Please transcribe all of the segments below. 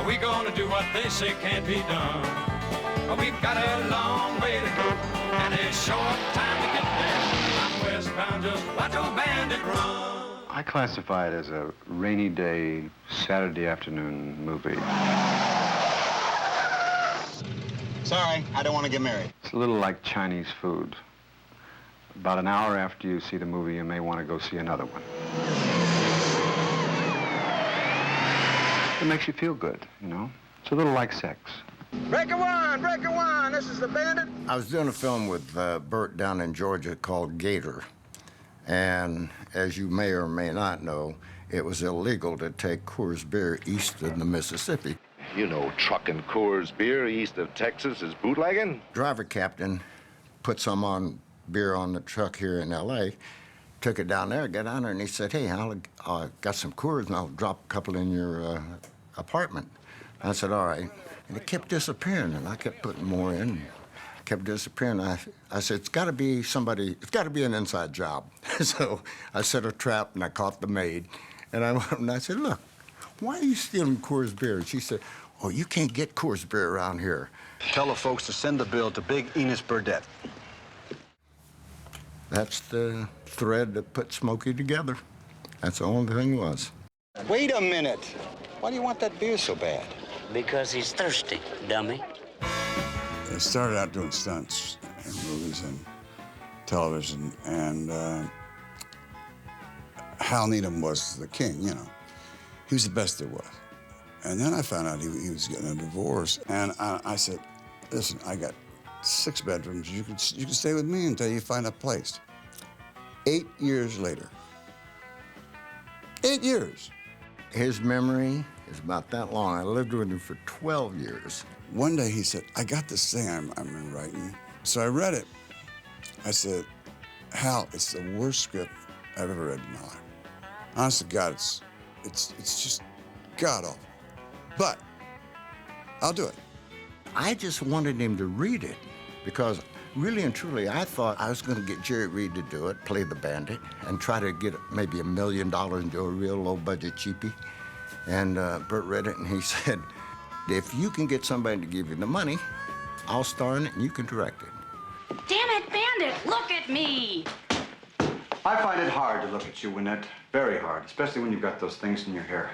Are we gonna do what they say can't be done? We've got a long way to go, and a short time to get there. I'm westbound, just watch old Bandit run. I classify it as a rainy day, Saturday afternoon movie. Sorry, I don't want to get married. It's a little like Chinese food. About an hour after you see the movie, you may want to go see another one. It makes you feel good, you know? It's a little like sex. Breaker one, this is the Bandit. I was doing a film with Burt down in Georgia called Gator. And as you may or may not know, it was illegal to take Coors beer east of the Mississippi. You know, trucking Coors beer east of Texas is bootlegging. Driver captain put some on beer on the truck here in L.A., took it down there, got down there, and he said, hey, I got some Coors, and I'll drop a couple in your apartment. I said, all right. And it kept disappearing, and I kept putting more in. Kept disappearing. I said, it's got to be somebody, it's got to be an inside job. So I set a trap, and I caught the maid. And I went and I said, look, why are you stealing Coors beer? And she said, oh, you can't get Coors beer around here. Tell the folks to send the bill to Big Enos Burdette. That's the thread that put Smokey together. That's the only thing it was. Wait a minute. Why do you want that beer so bad? Because he's thirsty, dummy. I started out doing stunts in movies and television, and Hal Needham was the king, you know. He was the best there was. And then I found out he was getting a divorce, and I said, listen, I got 6 bedrooms. You can stay with me until you find a place. 8 years later. 8 years. His memory is about that long. I lived with him for 12 years. One day he said, I got this thing I'm writing. So I read it. I said, Hal, it's the worst script I've ever read in my life. Honest to God, it's just god-awful. But I'll do it. I just wanted him to read it because really and truly, I thought I was going to get Jerry Reed to do it, play the Bandit, and try to get maybe $1 million and do a real low-budget cheapie. And Burt read it, and he said, if you can get somebody to give you the money, I'll star in it, and you can direct it. Damn it, Bandit, look at me! I find it hard to look at you, Wynette. Very hard, especially when you've got those things in your hair.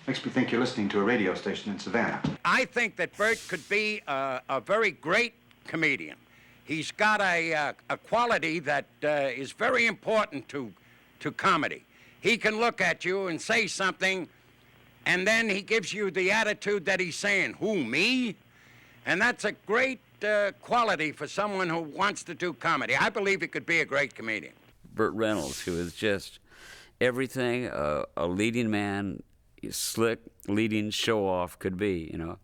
Makes me think you're listening to a radio station in Savannah. I think that Burt could be a very great comedian. He's got a quality that is very important to comedy. He can look at you and say something, and then he gives you the attitude that he's saying, who, me? And that's a great quality for someone who wants to do comedy. I believe he could be a great comedian. Burt Reynolds, who is just everything a leading man, slick, leading show-off could be, you know.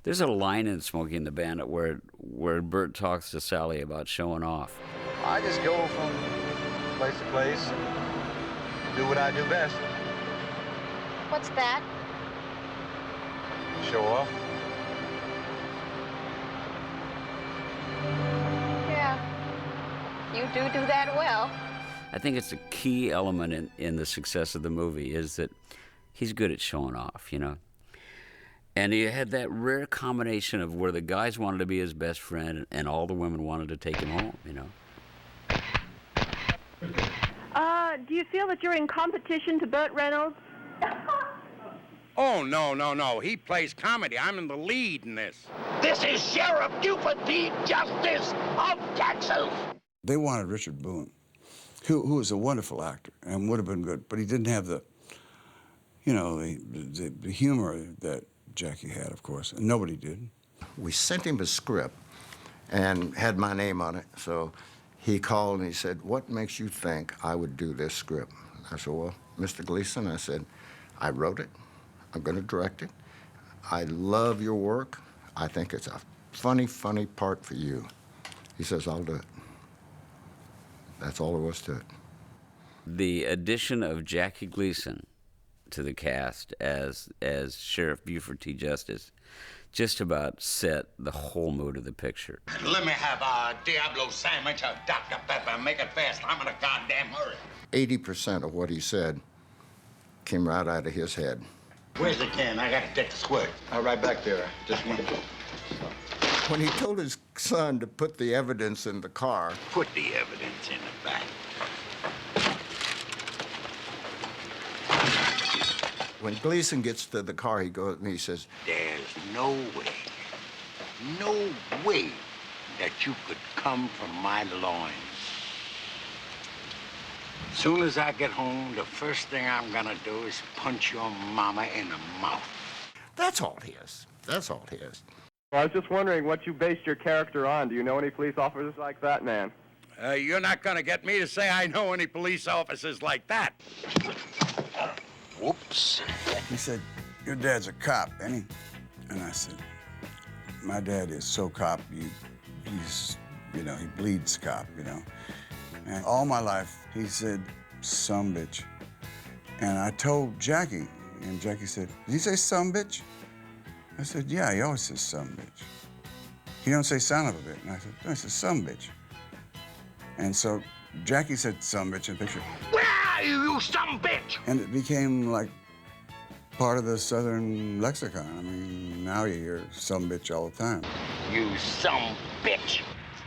There's a line in Smokey and the Bandit where Burt talks to Sally about showing off. I just go from place to place and do what I do best. What's that? Show off. Yeah, you do that well. I think it's a key element in the success of the movie is that he's good at showing off, you know. And he had that rare combination of where the guys wanted to be his best friend and all the women wanted to take him home, you know. Do you feel that you're in competition to Burt Reynolds? Oh, no. He plays comedy. I'm in the lead in this. This is Sheriff Buford D. Justice of Texas. They wanted Richard Boone, who was a wonderful actor and would have been good, but he didn't have the, you know, the humor that Jackie had, of course, and nobody did. We sent him a script and had my name on it, so he called and he said, what makes you think I would do this script? I said, well, Mr. Gleason, I said, I wrote it. I'm going to direct it. I love your work. I think it's a funny part for you. He says, I'll do it. That's all there was to it. The addition of Jackie Gleason to the cast as Sheriff Buford T. Justice just about set the whole mood of the picture. Let me have a Diablo sandwich, a Dr. Pepper, make it fast. I'm in a goddamn hurry. 80% of what he said came right out of his head. Where's the can? I gotta take a squirt. Right back there. Just one. When he told his son to put the evidence in the car, Put the evidence in the back. when Gleason gets to the car, he goes and he says, There's no way that you could come from my loins. Soon as I get home, the first thing I'm gonna do is punch your mama in the mouth. that's all he is. That's all he is. Well, I was just wondering what you based your character on. Do you know any police officers like that man? You're not going to get me to say I know any police officers like that. Whoops. He said, your dad's a cop, ain't he? And I said, my dad is so cop, he's, you know, he bleeds cop, you know. And all my life, he said, some bitch. And I told Jackie, and Jackie said, did he say some bitch? I said, yeah, he always says some bitch. He don't say son of a bitch. And I said, no, he says some bitch. And so Jackie said some bitch in the picture. Where are you, you some bitch? And it became like part of the Southern lexicon. I mean, now you hear some bitch all the time. You some bitch.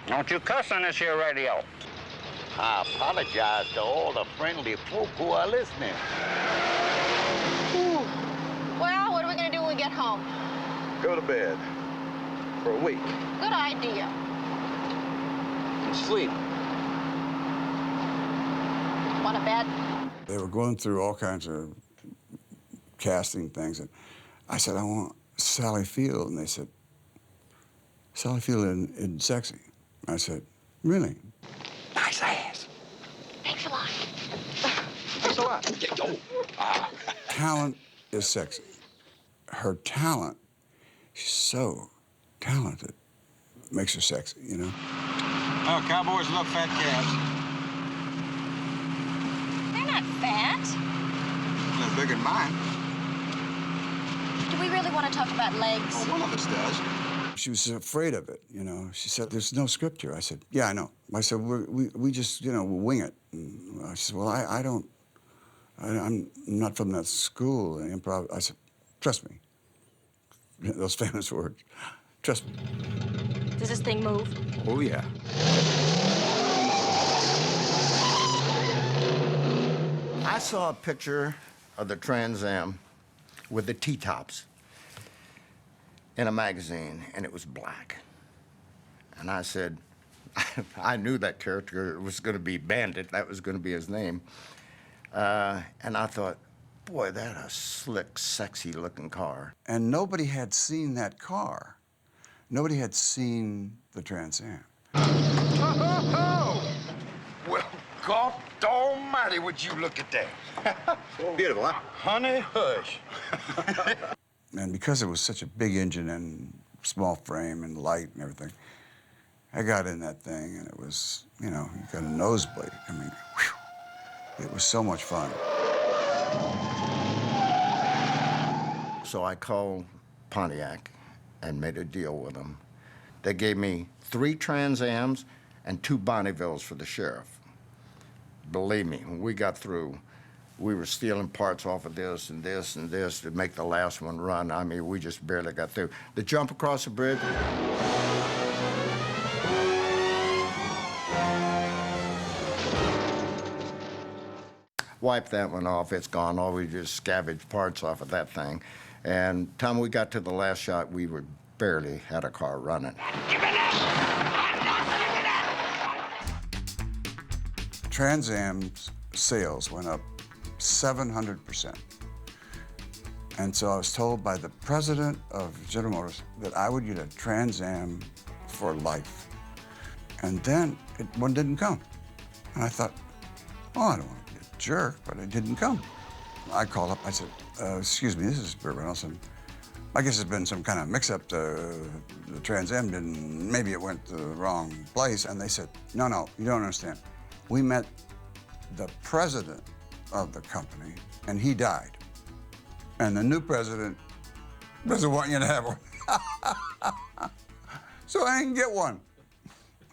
Don't you cuss on this here radio. I apologize to all the friendly folk who are listening. Well, what are we going to do when we get home? Go to bed. For a week. Good idea. And sleep. Want a bed? They were going through all kinds of casting things. And I said, I want Sally Field. And they said, Sally Field in Sexy. I said, really? Nice ass. Thanks a lot. Thanks a lot. Talent is sexy. Her talent, she's so talented, makes her sexy, you know? Oh, cowboys love fat calves. They're not fat. They're bigger than mine. Do we really want to talk about legs? Well, one of us does. She was afraid of it, you know? She said, there's no script here. I said, yeah, I know. I said, we just, you know, wing it. And I said, well, I'm not from that school, improv. I said, trust me. Those famous words. Trust me. Does this thing move? Oh, yeah. I saw a picture of the Trans Am with the T-tops in a magazine, and it was black. And I said, I knew that character was going to be Bandit. That was going to be his name. And I thought, boy, that's a slick, sexy-looking car. And nobody had seen that car. Nobody had seen the Trans Am. Well, God almighty, would you look at that? Beautiful, huh? Honey, hush. And because it was such a big engine and small frame and light and everything, I got in that thing and it was, you know, you got a nosebleed. I mean, whew, it was so much fun. So I called Pontiac and made a deal with them. They gave me 3 Trans Ams and 2 Bonnevilles for the sheriff. Believe me, when we got through, we were stealing parts off of this and this and this to make the last one run. I mean, we just barely got through. The jump across the bridge. Wipe that one off, it's gone. All we just scavenged parts off of that thing. And time we got to the last shot, we were barely had a car running. Trans Am's sales went up 700%. And so I was told by the president of General Motors that I would get a Trans Am for life. And then one didn't come. And I thought, oh, I don't want to be a jerk, but it didn't come. I called up, I said, excuse me, this is Burt Reynolds, and I guess there's been some kind of mix-up. The Trans Am didn't, maybe it went to the wrong place. And they said, no, you don't understand. We met the president of the company, and he died. And the new president doesn't want you to have one. So I didn't get one.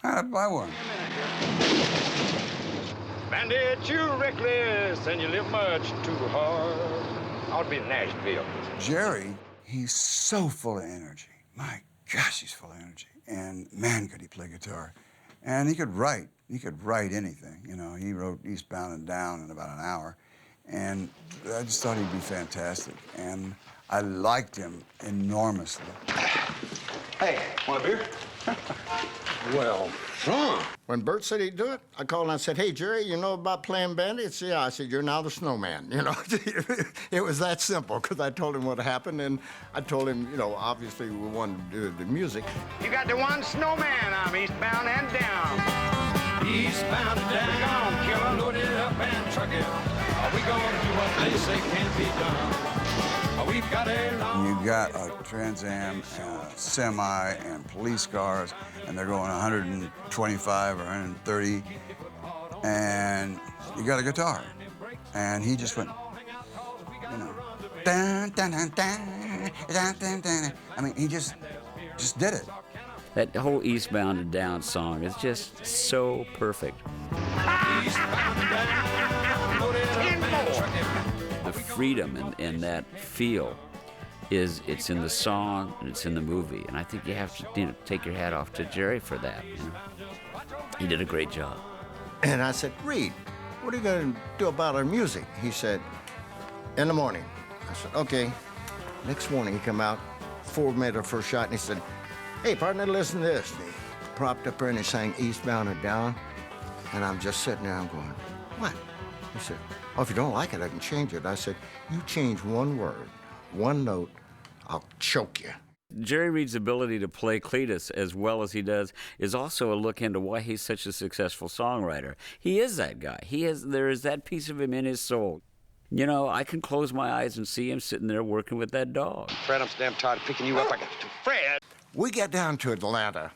I had to buy one. Bandit, you're reckless and you live much too hard. I'll be in Nashville. Jerry, he's so full of energy. My gosh, he's full of energy. And man, could he play guitar. And he could write. He could write anything. You know, he wrote Eastbound and Down in about an hour. And I just thought he'd be fantastic. And I liked him enormously. Hey, want a beer? Well, when Bert said he'd do it, I called and I said, hey, Jerry, you know about playing Bandit? Yeah, I said, you're now the snowman. You know, it was that simple, because I told him what happened, and I told him, you know, obviously we wanted to do the music. You got the one snowman. I'm eastbound and down. Eastbound and down. We're gonna kill 'em. Load it up and truck it. Are we gonna do what they say can't be done? We've got a long You got a Trans Am, and a semi, and police cars, and they're going 125 or 130, and you got a guitar. And he just went, you know, dun, dun, dun, dun, dun, dun, dun. I mean, he just did it. That whole Eastbound and Down song is just so perfect. eastbound and down. Load it up and truck it. The freedom and that feel it's in the song and it's in the movie, and I think you have to, you know, take your hat off to Jerry for that. You know? He did a great job. And I said, Reed, what are you going to do about our music? He said, in the morning. I said, okay. Next morning, he come out, 4 minutes of first shot, and he said, hey, partner, listen to this. And he propped up there and he sang Eastbound and Down, and I'm just sitting there, I'm going, what? He said, oh, if you don't like it, I can change it. I said, you change one word, one note, I'll choke you. Jerry Reed's ability to play Cletus as well as he does is also a look into why he's such a successful songwriter. He is that guy. There is that piece of him in his soul. You know, I can close my eyes and see him sitting there working with that dog. Fred, I'm so damn tired of picking you up. Fred! We got down to Atlanta,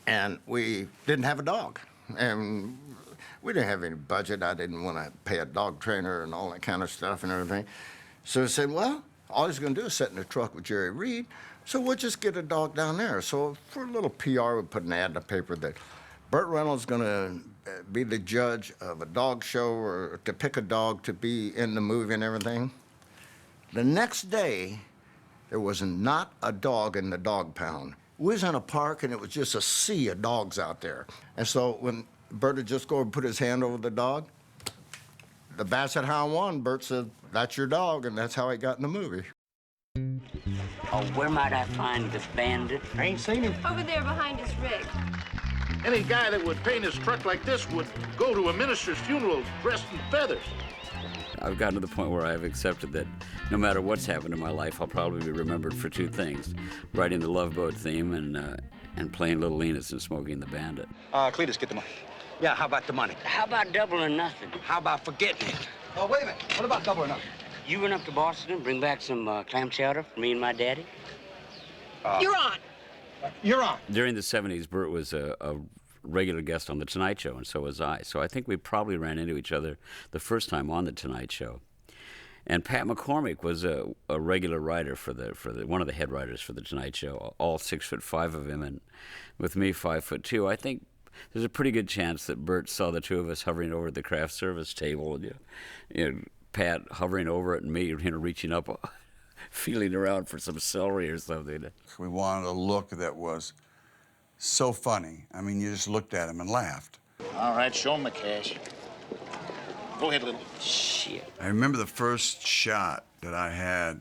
and we didn't have a dog. And we didn't have any budget. I didn't want to pay a dog trainer and all that kind of stuff and everything. So I said, well, all he's going to do is sit in the truck with Jerry Reed, so we'll just get a dog down there. So for a little PR, we put an ad in the paper that Burt Reynolds is going to be the judge of a dog show or to pick a dog to be in the movie and everything. The next day, there was not a dog in the dog pound. We was in a park, and it was just a sea of dogs out there. And so when Bert would just go and put his hand over the dog, the Basset Hound won. Bert said, that's your dog, and that's how he got in the movie. Oh, where might I find the Bandit? I ain't seen him. Over there behind his rig. Any guy that would paint his truck like this would go to a minister's funeral dressed in feathers. I've gotten to the point where I've accepted that no matter what's happened in my life, I'll probably be remembered for two things: writing the Love Boat theme and playing Little Enos and Smokey and the Bandit. Cletus, get the money. Yeah, how about the money? How about double or nothing? How about forgetting it? Oh, wait a minute. What about double or nothing? You run up to Boston and bring back some clam chowder for me and my daddy? You're on. You're on. During the 70s, Bert was a regular guest on The Tonight Show, and so was I. So I think we probably ran into each other the first time on The Tonight Show. And Pat McCormick was a regular writer for one of the head writers for The Tonight Show, all 6'5" of him, and with me 5'2". I think there's a pretty good chance that Bert saw the two of us hovering over the craft service table, and you know, Pat hovering over it, and me, reaching up, feeling around for some celery or something. We wanted a look that was so funny. I mean, you just looked at him and laughed. All right, show him the cash. Go ahead, little. Shit. I remember the first shot that I had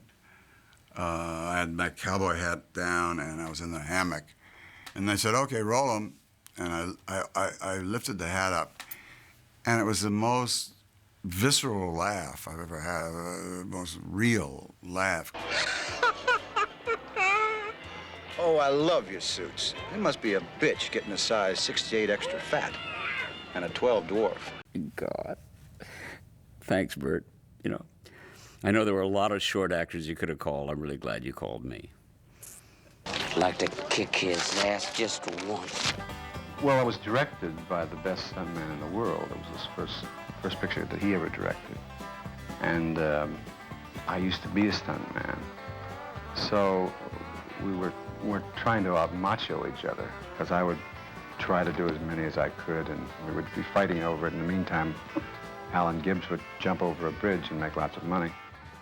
my cowboy hat down, and I was in the hammock. And they said, okay, roll him. And I lifted the hat up, and it was the most visceral laugh I've ever had, the most real laugh. Oh, I love your suits. It must be a bitch getting a size 68 extra fat and a 12 dwarf. God. Thanks, Bert. You know, I know there were a lot of short actors you could have called. I'm really glad you called me. I'd like to kick his ass just once. Well, I was directed by the best stuntman in the world. It was his first picture that he ever directed. And I used to be a stuntman. So we were trying to out-macho each other, because I would try to do as many as I could, and we would be fighting over it. In the meantime, Alan Gibbs would jump over a bridge and make lots of money.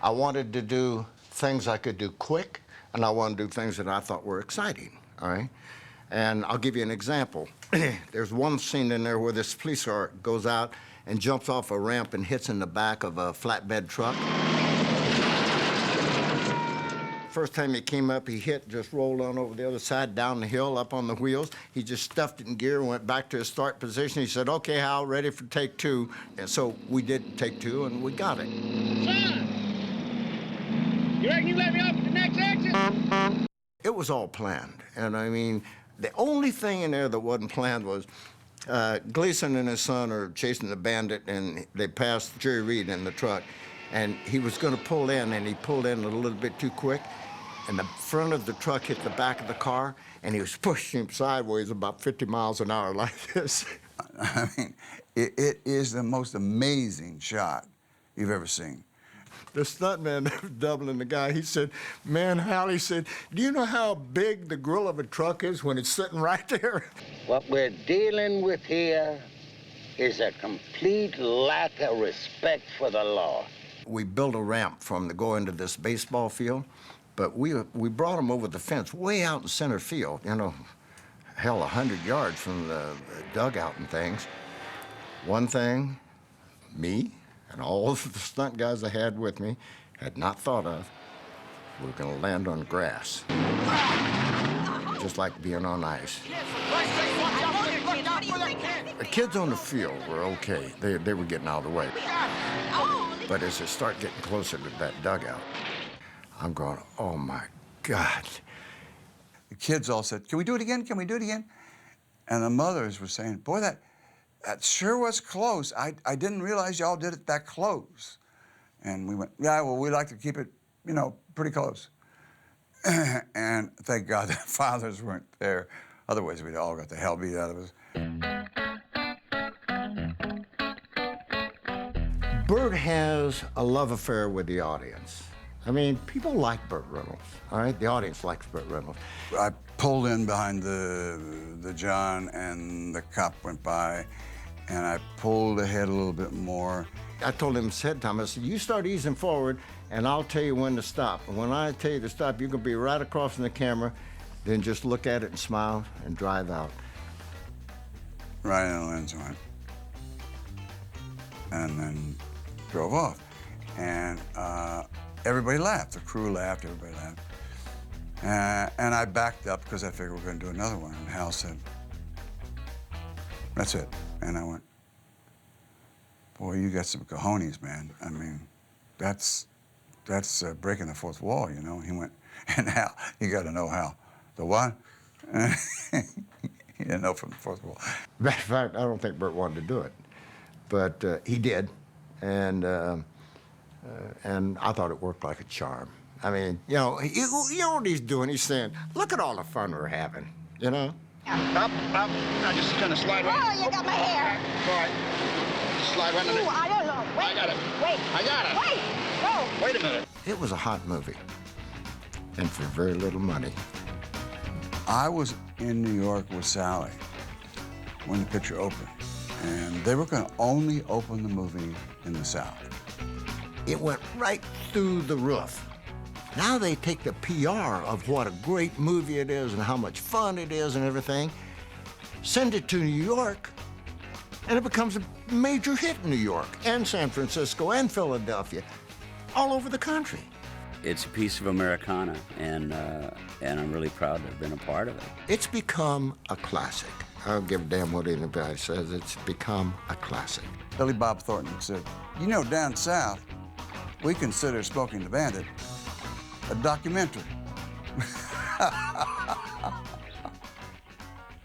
I wanted to do things I could do quick, and I wanted to do things that I thought were exciting, all right? And I'll give you an example. There's one scene in there where this police car goes out and jumps off a ramp and hits in the back of a flatbed truck. First time he came up, he hit, just rolled on over the other side, down the hill, up on the wheels. He just stuffed it in gear and went back to his start position. He said, "Okay, Hal, ready for take two." And so we did take two, and we got it. Son! You reckon you let me off at the next exit? It was all planned. And I mean, the only thing in there that wasn't planned was Gleason and his son are chasing the Bandit, and they passed Jerry Reed in the truck. And he was going to pull in, and he pulled in a little bit too quick. And the front of the truck hit the back of the car, and he was pushing him sideways about 50 miles an hour like this. I mean, it is the most amazing shot you've ever seen. The stuntman doubling the guy, he said, "Man, Hal," he said, "do you know how big the grill of a truck is when it's sitting right there?" What we're dealing with here is a complete lack of respect for the law. We built a ramp from to go into this baseball field, but we brought them over the fence way out in center field, you know, hell, 100 yards from the dugout and things. One thing, me and all of the stunt guys I had with me had not thought of, we were going to land on grass. Just like being on ice. The kids on the field were okay. They were getting out of the way. But as I start getting closer to that dugout, I'm going, oh my God. The kids all said, "Can we do it again? Can we do it again?" And the mothers were saying, "Boy, that sure was close. I didn't realize y'all did it that close." And we went, "Yeah, well, we like to keep it, you know, pretty close." And thank God the fathers weren't there. Otherwise, we'd all got the hell beat out of us. Burt has a love affair with the audience. I mean, people like Burt Reynolds, all right? The audience likes Burt Reynolds. I pulled in behind the John, and the cop went by, and I pulled ahead a little bit more. I told him ahead time, I said, "You start easing forward, and I'll tell you when to stop. And when I tell you to stop, you can be right across from the camera, then just look at it and smile and drive out." Right in the lens went, and then drove off. And everybody laughed. The crew laughed, everybody laughed. And I backed up because I figured we're going to do another one. And Hal said, "That's it." And I went, "Boy, you got some cojones, man. I mean, that's breaking the fourth wall, you know." He went, and Hal, you got to know Hal. The what? He didn't know from the fourth wall. Matter of fact, I don't think Burt wanted to do it, but he did. And I thought it worked like a charm. I mean, you know what he's doing? He's saying, "Look at all the fun we're having," you know? Up. I just gonna slide right. Oh, you got my hair. All right. Slide right in Ooh, it. I don't know. Wait. I got it. Wait. I got it. Wait. No. Wait a minute. It was a hot movie, and for very little money. I was in New York with Sally when the picture opened, and they were going to only open the movie in the South. It went right through the roof. Now they take the PR of what a great movie it is and how much fun it is and everything, send it to New York, and it becomes a major hit in New York and San Francisco and Philadelphia, all over the country. It's a piece of Americana, and I'm really proud to have been a part of it. It's become a classic. I don't give a damn what anybody says. It's become a classic. Billy Bob Thornton said, "You know, down south, we consider Smokey and the Bandit a documentary."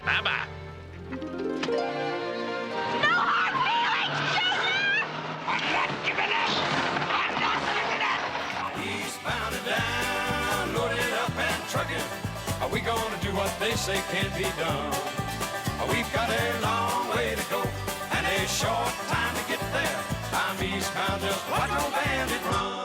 Bye-bye. No hard feelings, Junior! I'm not giving up. I'm not giving up. Eastbound and down, loaded up and trucking. Are we gonna do what they say can't be done? We've got a long way to go and a short time to get there. I'm eastbound, just watch old Bandit run.